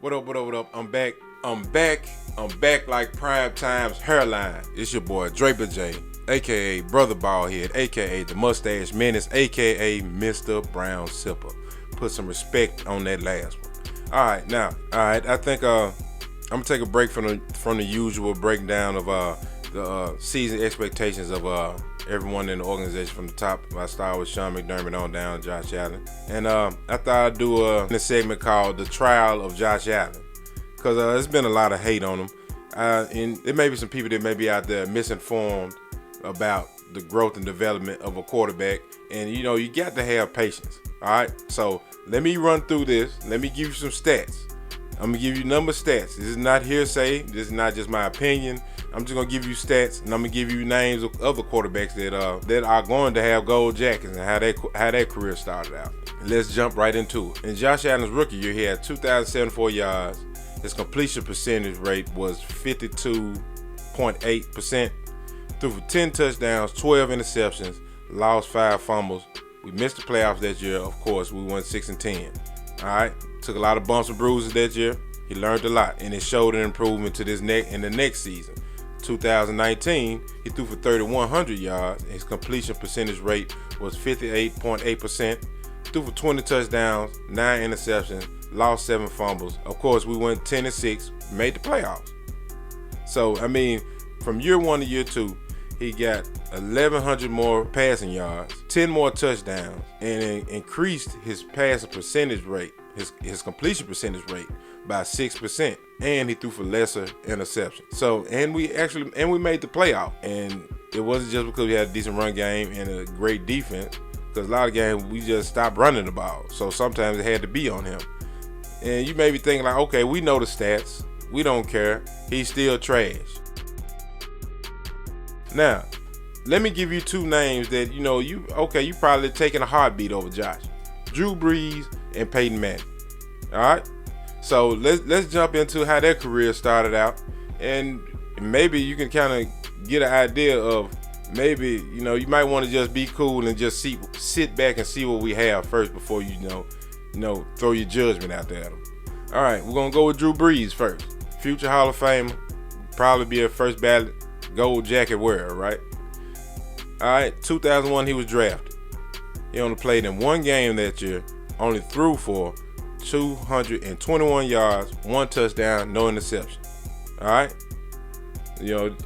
What up, what up, what up? I'm back. I'm back like prime time's hairline. It's your boy Draper J, aka Brother Baldhead, aka the Mustache Menace, aka Mr. Brown Sipper. Put some respect on that last one. Alright, I think I'm gonna take a break from the usual breakdown of the season expectations of everyone in the organization from the top. I start with Sean McDermott on down to Josh Allen. And I thought I'd do a segment called The Trial of Josh Allen. Because there's been a lot of hate on him. And there may be some people that may be out there misinformed about the growth and development of a quarterback. And, you know, you got to have patience. All right? So let me run through this. Let me give you some stats. I'm going to give you number stats. This is not hearsay. This is not just my opinion. I'm just going to give you stats, and I'm going to give you names of other quarterbacks that are going to have gold jackets and how their career started out. Let's jump right into it. In Josh Allen's rookie year, he had 2,074 yards. His completion percentage rate was 52.8%. Threw for 10 touchdowns, 12 interceptions, lost 5 fumbles. We missed the playoffs that year. Of course, we went 6-10. All right, took a lot of bumps and bruises that year. He learned a lot, and it showed an improvement to this in the next season. 2019, he threw for 3,100 yards. His completion percentage rate was 58.8%. Threw for 20 touchdowns, 9 interceptions, lost 7 fumbles. Of course, we went 10-6, made the playoffs. So, I mean, from year 1 to year 2, he got 1,100 more passing yards, 10 more touchdowns, and increased his passing percentage rate, his completion percentage rate by 6%. And he threw for lesser interceptions. So, and we made the playoff. And it wasn't just because we had a decent run game and a great defense, because a lot of games we just stopped running the ball. So sometimes it had to be on him. And you may be thinking like, okay, we know the stats. We don't care. He's still trash. Now, let me give you 2 names that you probably taking a heartbeat over Josh. Drew Brees and Peyton Manning. All right? So let's jump into how their career started out, and maybe you can kind of get an idea of maybe you might want to just be cool and just sit back and see what we have first before you throw your judgment out there at them. All right, we're gonna go with Drew Brees first. Future Hall of Famer, probably be a first ballot gold jacket wearer, right? All right, 2001 he was drafted. He only played in 1 game that year, only threw for 221 yards, 1 touchdown, no interception. All right,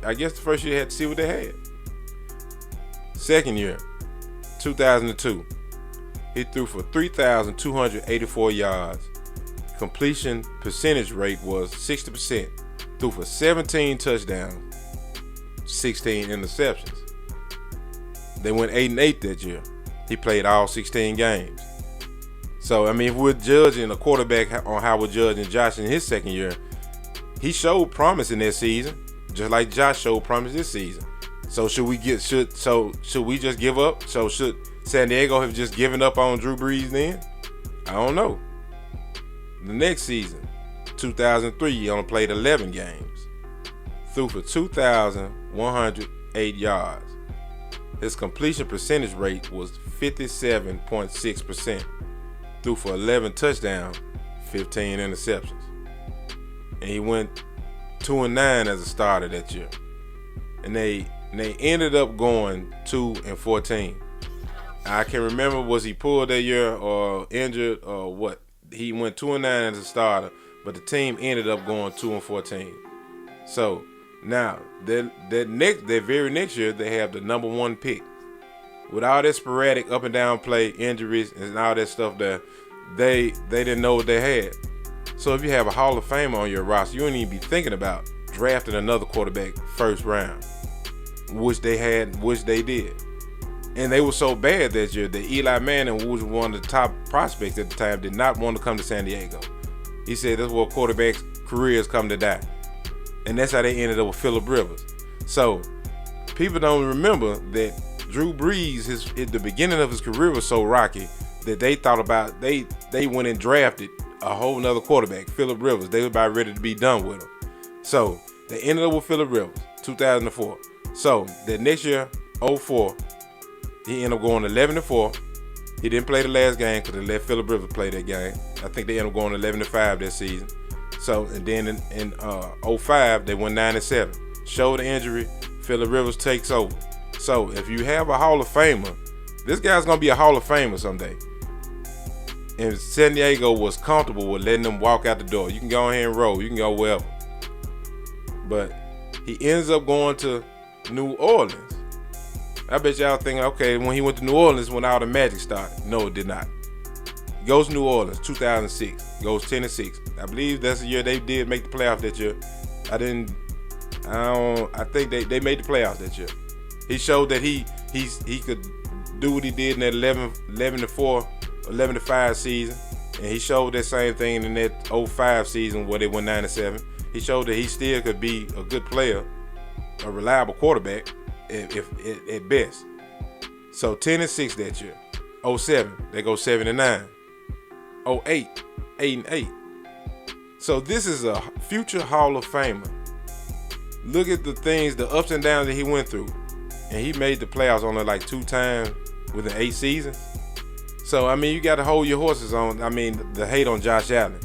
I guess the first year they had to see what they had. Second year, 2002, he threw for 3,284 yards. Completion percentage rate was 60%. Threw for 17 touchdowns, 16 interceptions. They went 8-8 that year. He played all 16 games. So, I mean, if we're judging a quarterback on how we're judging Josh in his second year, he showed promise in that season, just like Josh showed promise this season. So should we just give up? So should San Diego have just given up on Drew Brees then? I don't know. The next season, 2003, he only played 11 games. Threw for 2,108 yards. His completion percentage rate was 57.6%. Threw for 11 touchdowns, 15 interceptions. And he went 2-9 as a starter that year. And they ended up going 2-14. I can't remember, was he pulled that year or injured or what? He went 2-9 as a starter, but the team ended up going 2-14. So now that very next year they have the number 1 pick. With all that sporadic up and down play, injuries, and all that stuff there, they didn't know what they had. So if you have a Hall of Famer on your roster, you don't even be thinking about drafting another quarterback first round, which they did. And they were so bad that year that Eli Manning, who was one of the top prospects at the time, did not want to come to San Diego. He said that's where quarterbacks' careers come to die. And that's how they ended up with Phillip Rivers. So people don't remember that Drew Brees, the beginning of his career was so rocky that they thought about, they went and drafted a whole nother quarterback, Phillip Rivers. They were about ready to be done with him. So they ended up with Phillip Rivers, 2004. So that next year, 2004, he ended up going 11-4. He didn't play the last game because they let Phillip Rivers play that game. I think they ended up going 11-5 that season. So, and then in 05, they went 9-7. Shoulder injury, Phillip Rivers takes over. So, if you have a Hall of Famer, this guy's going to be a Hall of Famer someday. And San Diego was comfortable with letting them walk out the door. You can go ahead and roll. You can go wherever. But he ends up going to New Orleans. I bet y'all think, okay, when he went to New Orleans, when all the magic started. No, it did not. He goes to New Orleans, 2006. Goes 10-6. I believe that's the year they did make the playoffs that year. I think they made the playoffs that year. He showed that he could do what he did in that 11-4, 11-5 season. And he showed that same thing in that 05 season where they went 9-7. He showed that he still could be a good player, a reliable quarterback, if at best. So 10-6 that year. 07, they go 7-9. 08, 8-8. So this is a future Hall of Famer. Look at the things, the ups and downs that he went through. And he made the playoffs only like 2 times within 8 seasons. So, I mean, you got to hold your horses on, the hate on Josh Allen.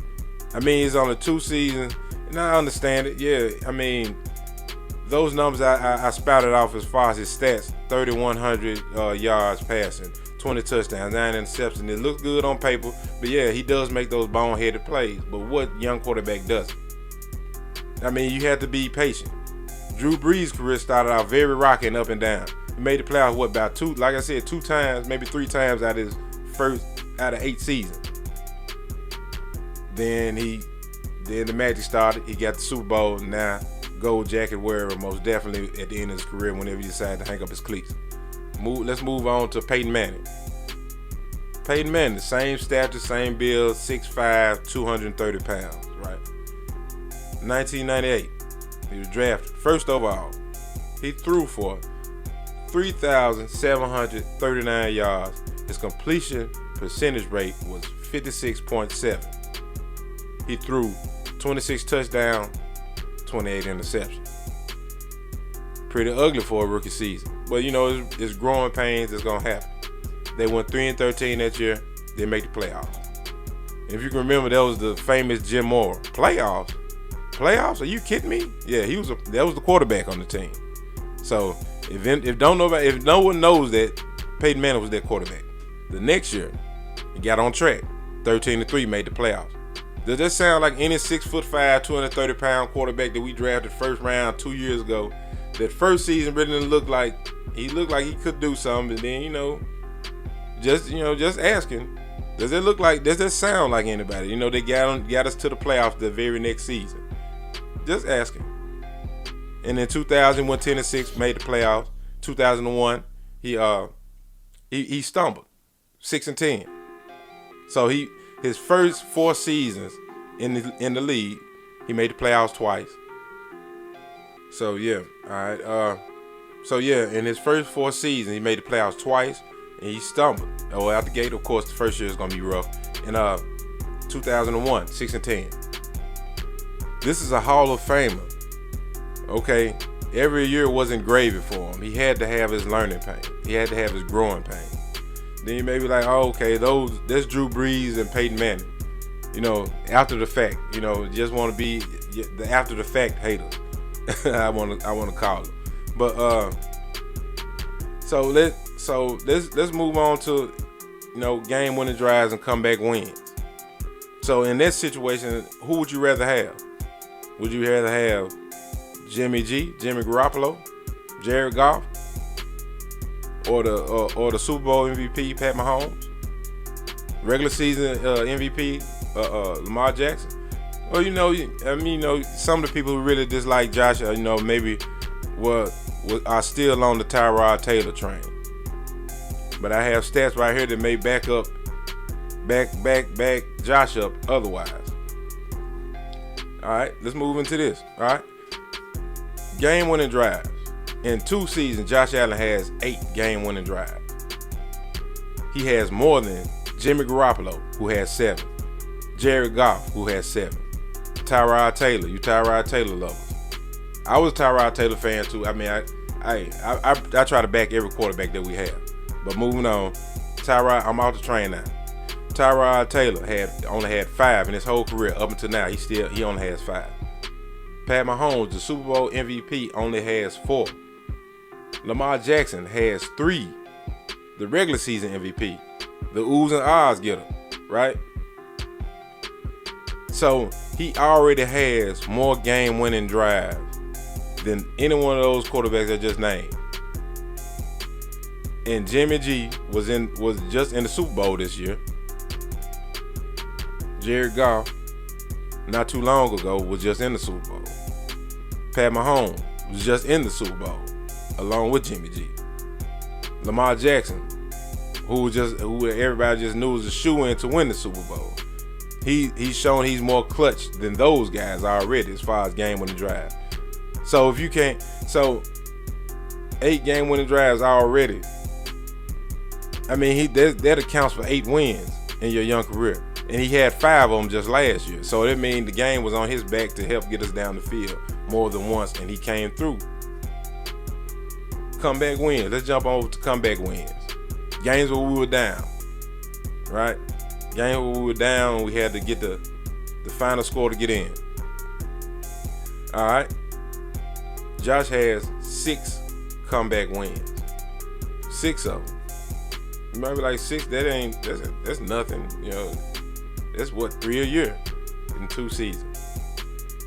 He's only 2 seasons, and I understand it. Yeah, those numbers I spouted off as far as his stats, 3,100 yards passing, 20 touchdowns, 9 interceptions. It looks good on paper, but yeah, he does make those boneheaded plays. But what young quarterback doesn't? You have to be patient. Drew Brees' career started out very rocky and up and down. He made the playoffs, about 2, like I said, 2 times, maybe 3 times out of 8 seasons. Then the magic started. He got the Super Bowl. Now, gold jacket wearer, most definitely at the end of his career whenever he decided to hang up his cleats. Let's move on to Peyton Manning. Peyton Manning, the same stature, same build, 6'5", 230 pounds, right? 1998, he was drafted first overall. He threw for 3,739 yards. His completion percentage rate was 56.7. He threw 26 touchdowns, 28 interceptions. Pretty ugly for a rookie season. But it's growing pains. It's going to happen. They went 3-13 that year. They make the playoffs. And if you can remember, that was the famous Jim Moore. Playoffs? Are you kidding me? Yeah, that was the quarterback on the team. So if no one knows that, Peyton Manning was their quarterback. The next year, he got on track. 13-3 made the playoffs. Does that sound like any 6'5", 230-pound quarterback that we drafted first round 2 years ago? That first season really didn't look like he could do something. And then just asking, does that sound like anybody? They got us to the playoffs the very next season. Just asking. And in 2000, went 10-6, made the playoffs. 2001, he stumbled, 6-10. So his first 4 seasons in the league, he made the playoffs twice. So yeah, all right. In his first 4 seasons, he made the playoffs twice, and he stumbled. Out the gate, of course, the first year is gonna be rough. In 2001, 6-10. This is a Hall of Famer. Okay, every year wasn't gravy for him. He had to have his learning pain. He had to have his growing pain. Then you may be like, oh, okay, that's Drew Brees and Peyton Manning. After the fact, just want to be the after the fact haters. I want to call them. But so let's move on to game winning drives and comeback wins. So in that situation, who would you rather have? Would you rather have Jimmy Garoppolo, Jared Goff, or the Super Bowl MVP Pat Mahomes, regular season MVP Lamar Jackson? Well, some of the people who really dislike Josh, maybe are still on the Tyrod Taylor train. But I have stats right here that may back Josh up otherwise. All right, let's move into this. All right, game-winning drives. In 2 seasons, Josh Allen has 8 game-winning drives. He has more than Jimmy Garoppolo, who has 7. Jared Goff, who has 7. Tyrod Taylor, you Tyrod Taylor lovers. I was a Tyrod Taylor fan too. I try to back every quarterback that we have. But moving on, Tyrod, I'm off the train now. Tyrod Taylor only had 5 in his whole career up until now. He only has 5. Pat Mahomes, the Super Bowl MVP, only has 4. Lamar Jackson has 3. The regular season MVP, the oohs and ahs getter, right? So he already has more game-winning drives than any one of those quarterbacks I just named. And Jimmy G was just in the Super Bowl this year. Jared Goff, not too long ago, was just in the Super Bowl. Pat Mahomes was just in the Super Bowl, along with Jimmy G. Lamar Jackson, who everybody just knew was a shoo-in to win the Super Bowl. He's shown he's more clutch than those guys already as far as game-winning drives. So if you can't, 8 game-winning drives already. I mean, that accounts for 8 wins in your young career. And he had 5 of them just last year. So that means the game was on his back to help get us down the field more than once, and he came through. Comeback wins. Let's jump over to comeback wins. Games where we were down, right? Games where we were down, we had to get the final score to get in. All right. Josh has 6 comeback wins. 6 of them. You might be like 6. That's nothing. You know, that's what 3 a year in 2 seasons.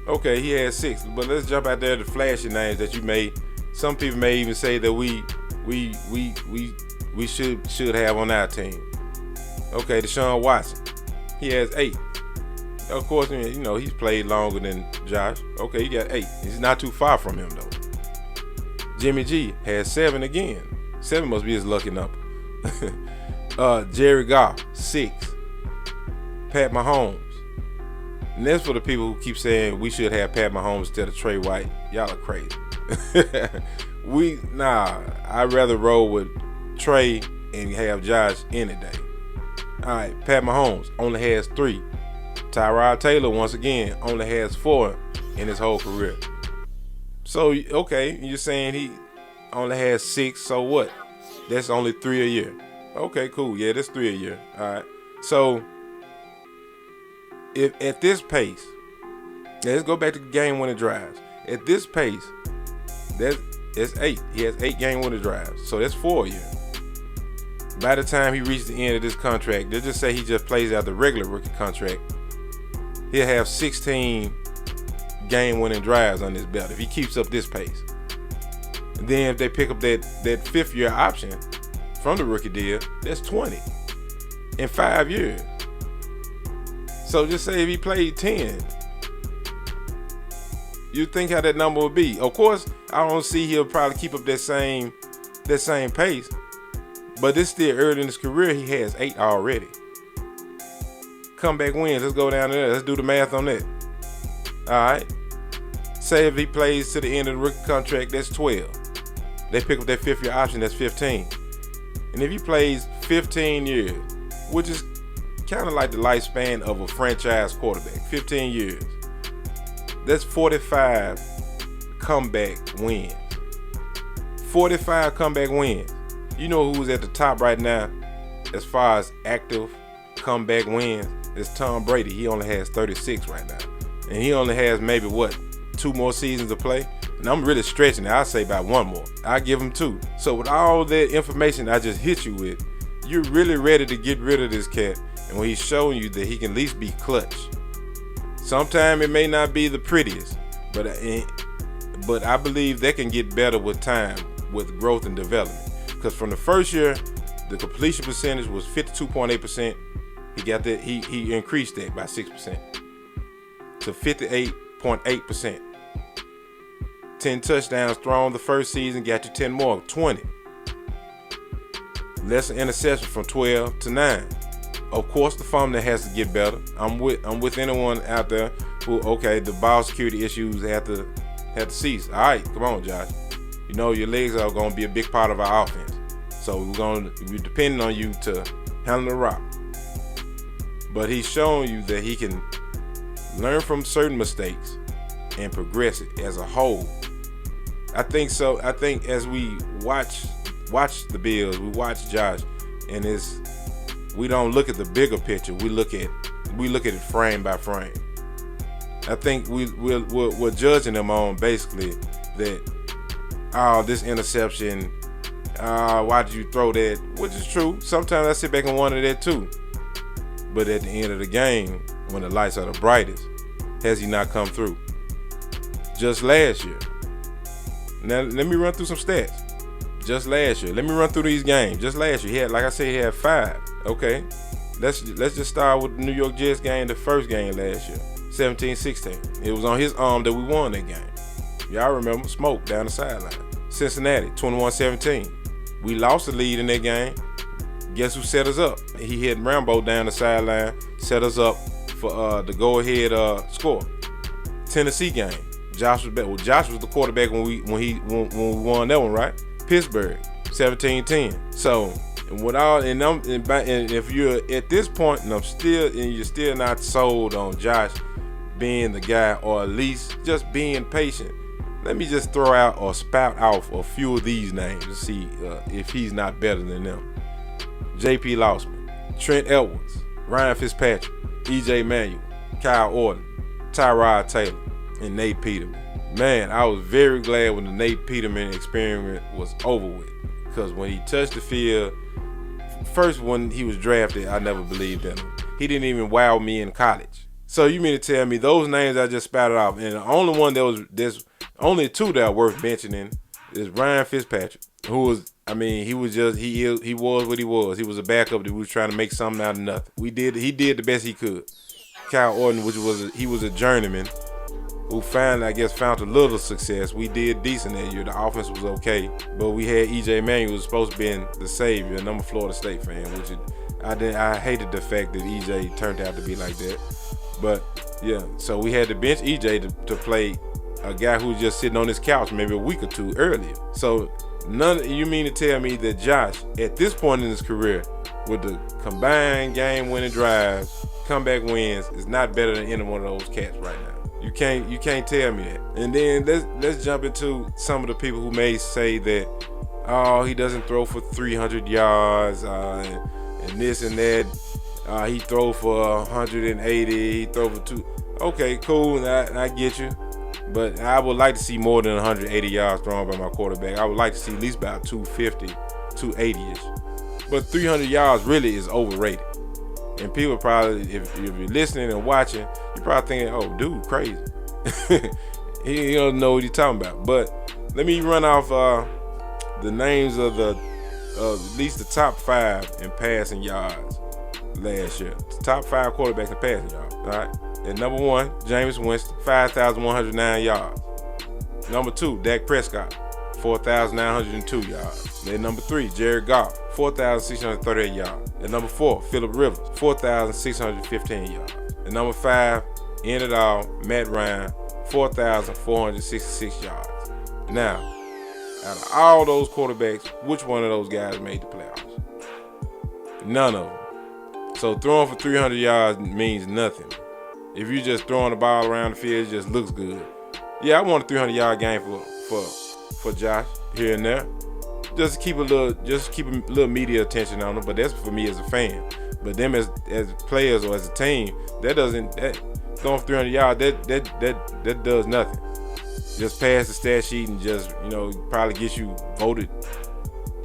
Okay, he has 6. But let's jump out there to flashy names that you may. Some people may even say that we should have on our team. Okay, Deshaun Watson, he has 8. Of course, you know he's played longer than Josh. Okay, he got 8. He's not too far from him though. Jimmy G has 7 again. 7 must be his lucky number. Jared Goff, 6. Pat Mahomes. And that's for the people who keep saying we should have Pat Mahomes instead of Trey White. Y'all are crazy. I'd rather roll with Trey and have Josh any day. All right, Pat Mahomes only has 3. Tyrod Taylor, once again, only has 4 in his whole career. So, okay, you're saying he only has 6, so what? That's only 3 a year. Okay, cool. Yeah, that's 3 a year. All right. So, if at this pace, let's go back to game-winning drives. At this pace, that's 8. He has 8 game-winning drives. So that's 4 a year. By the time he reaches the end of this contract, they'll just say he just plays out the regular rookie contract. He'll have 16 game-winning drives on his belt if he keeps up this pace. And then if they pick up that 5th-year option from the rookie deal, that's 20 in 5 years. So just say if he played 10, you think how that number would be. Of course, I don't see he'll probably keep up that same pace. But this still early in his career, he has 8 already. Comeback wins. Let's go down there. Let's do the math on that. All right. Say if he plays to the end of the rookie contract, that's 12. They pick up that 5th-year option, that's 15. And if he plays 15 years, which is kind of like the lifespan of a franchise quarterback, 15 years, that's 45 comeback wins. 45 comeback wins. You know who's at the top right now as far as active comeback wins? It's Tom Brady. He only has 36 right now. And he only has maybe, 2 more seasons to play? And I'm really stretching it. I'll say about 1 more. I give him 2. So with all that information I just hit you with, you're really ready to get rid of this cat. And when he's showing you that he can at least be clutch. Sometimes it may not be the prettiest, but I believe they can get better with time, with growth and development. Because from the first year, the completion percentage was 52.8%. He got that. He increased that by 6% to 58.8%. 10 touchdowns thrown the first season, got you 10 more, 20. Less interception from 12 to 9. Of course, the fumbling has to get better. I'm with anyone out there who, okay, the ball security issues have to cease. All right, come on, Josh. You know your legs are going to be a big part of our offense. So we're depending on you to handle the rock. But he's showing you that he can learn from certain mistakes and progress it as a whole. I think so. I think as we watch the Bills, we watch Josh and his we don't look at the bigger picture. We look at it frame by frame. I think we're judging them on basically that, oh, this interception, why did you throw that? Which is true. Sometimes I sit back and wonder that too. But at the end of the game, when the lights are the brightest, has he not come through? Just last year. Now let me run through some stats. Just last year. Let me run through these games. Just last year, he had, like I said, he had 5. Okay. Let's just start with the New York Jets game, the first game last year, 17-16. It was on his arm that we won that game. Y'all remember, smoke down the sideline. Cincinnati, 21-17. We lost the lead in that game. Guess who set us up? He hit Rambo down the sideline, set us up for the go-ahead score. Tennessee game. Josh was back. Well, Josh was the quarterback when we won that one, right? Pittsburgh, 17-10. So, and if you're at this point and you're still not sold on Josh being the guy, or at least just being patient, let me just throw out or spout off a few of these names to see if he's not better than them. J.P. Lossman, Trent Edwards, Ryan Fitzpatrick, E.J. Manuel, Kyle Orton, Tyrod Taylor, and Nate Peterman. Man, I was very glad when the Nate Peterman experiment was over with, because when he touched the field, first when he was drafted, I never believed in him. He didn't even wow me in college. So you mean to tell me those names I just spouted off, and the only one there's only 2 that are worth mentioning is Ryan Fitzpatrick, who was, he was what he was. He was a backup that was trying to make something out of nothing. He did the best he could. Kyle Orton, he was a journeyman who found a little success. We did decent that year. The offense was okay, but we had E.J. Manuel, who was supposed to be the savior, and I'm a Florida State fan, I hated the fact that E.J. turned out to be like that. But yeah, so we had to bench E.J. to play a guy who was just sitting on his couch maybe a week or 2 earlier. So you mean to tell me that Josh, at this point in his career, with the combined game-winning drives, comeback wins, is not better than any one of those cats right now? You can't tell me that. And then let's jump into some of the people who may say that, oh, he doesn't throw for 300 yards and this and that. He throw for 180. He throw for 2. Okay, cool. I get you. But I would like to see more than 180 yards thrown by my quarterback. I would like to see at least about 250, 280-ish. But 300 yards really is overrated. And people probably, if you're listening and watching, you're probably thinking, oh, dude, crazy. he don't know what he's talking about. But let me run off the names of at least the top 5 in passing yards last year. The top 5 quarterbacks in passing yards, all right? At number 1, Jameis Winston, 5,109 yards. Number 2, Dak Prescott, 4,902 yards. At number 3, Jared Goff, 4,638 yards. At number 4, Phillip Rivers, 4,615 yards. At number 5, end it all, Matt Ryan, 4,466 yards. Now, out of all those quarterbacks, which one of those guys made the playoffs? None of them. So throwing for 300 yards means nothing. If you're just throwing the ball around the field, it just looks good. Yeah, I want a 300-yard game for Josh here and there. Just keep a little media attention on him, but that's for me as a fan. But them as players or as a team, throwing for 300 yards, that does nothing. Just pass the stat sheet and just, probably get you voted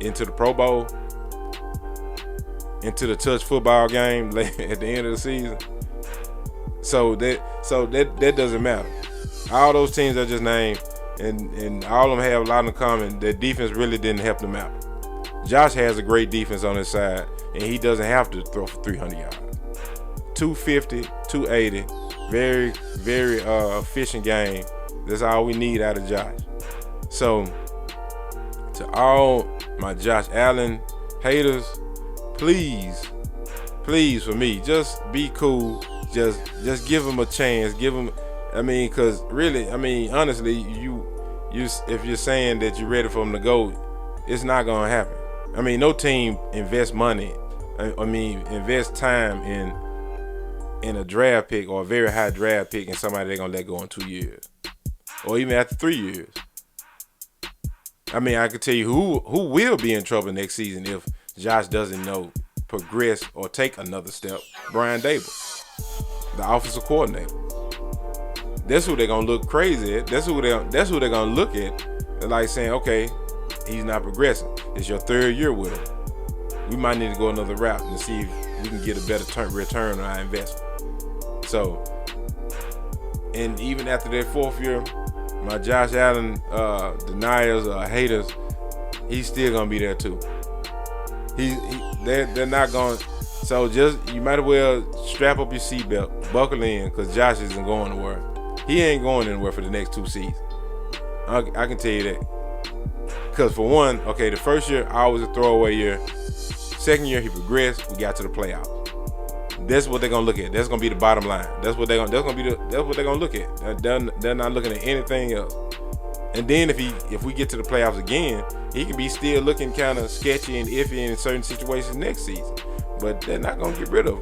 into the Pro Bowl, into the touch football game at the end of the season. So that doesn't matter. All those teams I just named, and all of them have a lot in common. Their defense really didn't help them out. Josh has a great defense on his side, and he doesn't have to throw for 300 yards. 250, 280, very, very efficient game. That's all we need out of Josh. So, to all my Josh Allen haters, please for me, just be cool. Just give him a chance. Give him, because really, honestly, you if you're saying that you're ready for him to go, it's not gonna happen. No team invests money. Invest time in a draft pick or a very high draft pick and somebody they're gonna let go in 2 years, or even after 3 years. I could tell you who will be in trouble next season if Josh doesn't know progress or take another step, Brian Dable, the offensive coordinator. That's who they're gonna look crazy at. That's who they're gonna look at. They're like saying, okay, he's not progressing. It's your third year with him. We might need to go another route and see if we can get a better return on our investment. So, and even after that fourth year, my Josh Allen deniers or haters, he's still gonna be there too. They're not going. So you might as well strap up your seatbelt, buckle in, because Josh isn't going nowhere. He ain't going anywhere for the next 2 seasons. I can tell you that. Because for one, okay, the first year I was a throwaway year. Second year he progressed. We got to the playoffs. That's what they're gonna look at. That's gonna be the bottom line. That's what they're gonna look at. They're not looking at anything else. And then if we get to the playoffs again, he can be still looking kind of sketchy and iffy in certain situations next season. But they're not gonna get rid of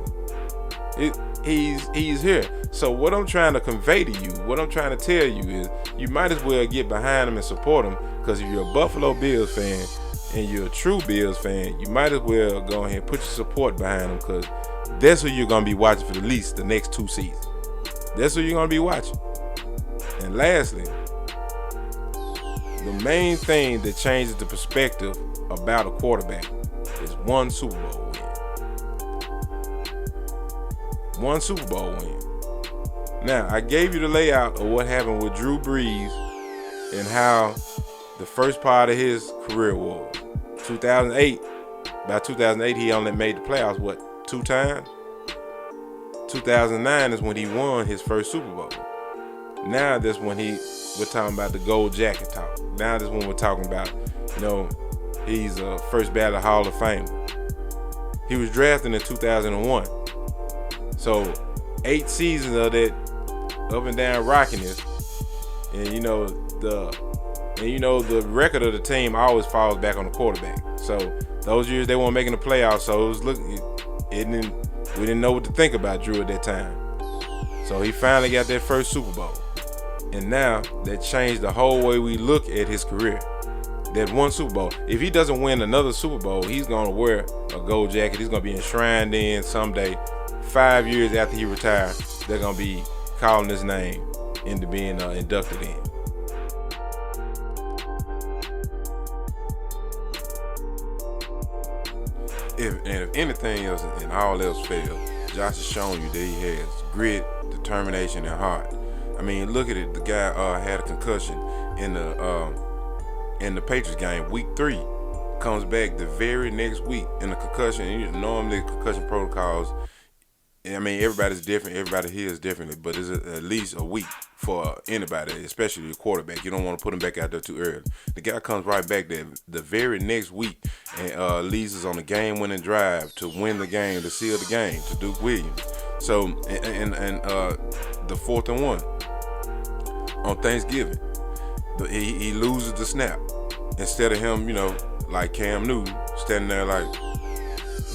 him. He's here. So what I'm trying to convey to you, what I'm trying to tell you is, you might as well get behind him and support him. Because if you're a Buffalo Bills fan and you're a true Bills fan, you might as well go ahead and put your support behind him, because that's who you're gonna be watching for at least the next 2 seasons. That's who you're gonna be watching. And lastly, the main thing that changes the perspective about a quarterback is one Super Bowl win. One Super Bowl win. Now, I gave you the layout of what happened with Drew Brees and how the first part of his career was. 2008, by 2008, he only made the playoffs, 2 times? 2009 is when he won his first Super Bowl. Now that's when we're talking about the gold jacket talk. Now that's when we're talking about, he's a first ballot Hall of Famer. He was drafted in 2001. So 8 seasons of that up and down rockiness, and the record of the team always falls back on the quarterback. So those years they weren't making the playoffs, so we didn't know what to think about Drew at that time. So he finally got that first Super Bowl. And now that changed the whole way we look at his career. That one Super Bowl. If he doesn't win another Super Bowl, he's going to wear a gold jacket. He's going to be enshrined in someday. 5 years after he retires, they're going to be calling his name into being inducted in. If anything else and all else fails, Josh has shown you that he has grit, determination, and heart. I mean, look at it. The guy had a concussion in the Patriots game, week 3. Comes back the very next week in the concussion. Normally, concussion protocols, I mean, everybody's different. Everybody heals differently, but it's at least a week for anybody, especially your quarterback. You don't want to put him back out there too early. The guy comes right back there the very next week and leads us on a game-winning drive to win the game, to seal the game, to Duke Williams. So, and the 4th and 1 on Thanksgiving, he loses the snap. Instead of him, like Cam Newton, standing there like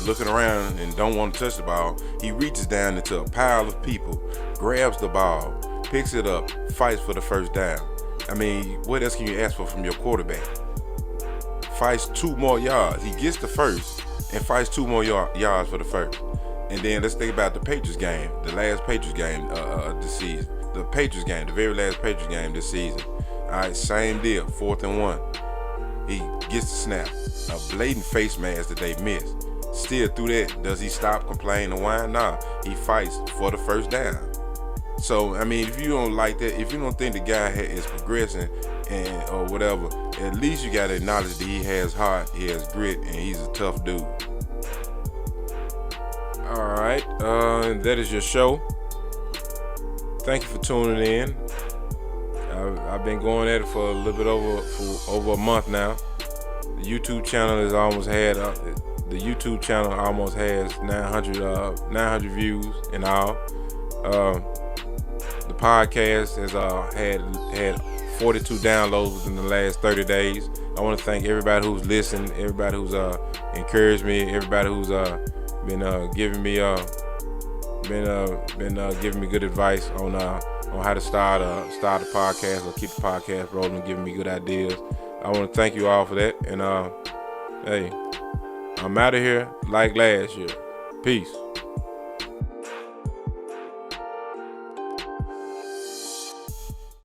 looking around and don't want to touch the ball, he reaches down into a pile of people, grabs the ball, picks it up, fights for the first down. I mean, what else can you ask for from your quarterback? Fights 2 more yards. He gets the first and fights 2 more yards for the first. And then let's think about the Patriots game, the last Patriots game this season. The Patriots game, the very last Patriots game this season. All right, same deal, 4th and 1. He gets the snap, a blatant face mask that they missed. Still through that, does he stop, complain, and whine? Nah, he fights for the first down. So, I mean, if you don't like that, if you don't think the guy is progressing or whatever, at least you got to acknowledge that he has heart, he has grit, and he's a tough dude. All right, that is your show. Thank you for tuning in. I've been going at it for a little bit over a month now. The YouTube channel has almost had the YouTube channel almost has 900 views in all. The podcast has had 42 downloads within the last 30 days. I want to thank everybody who's listened, everybody who's encouraged me, everybody who's been giving me giving me good advice on how to start a podcast or keep the podcast rolling, and giving me good ideas. I want to thank you all for that. And hey, I'm out of here like last year. Peace.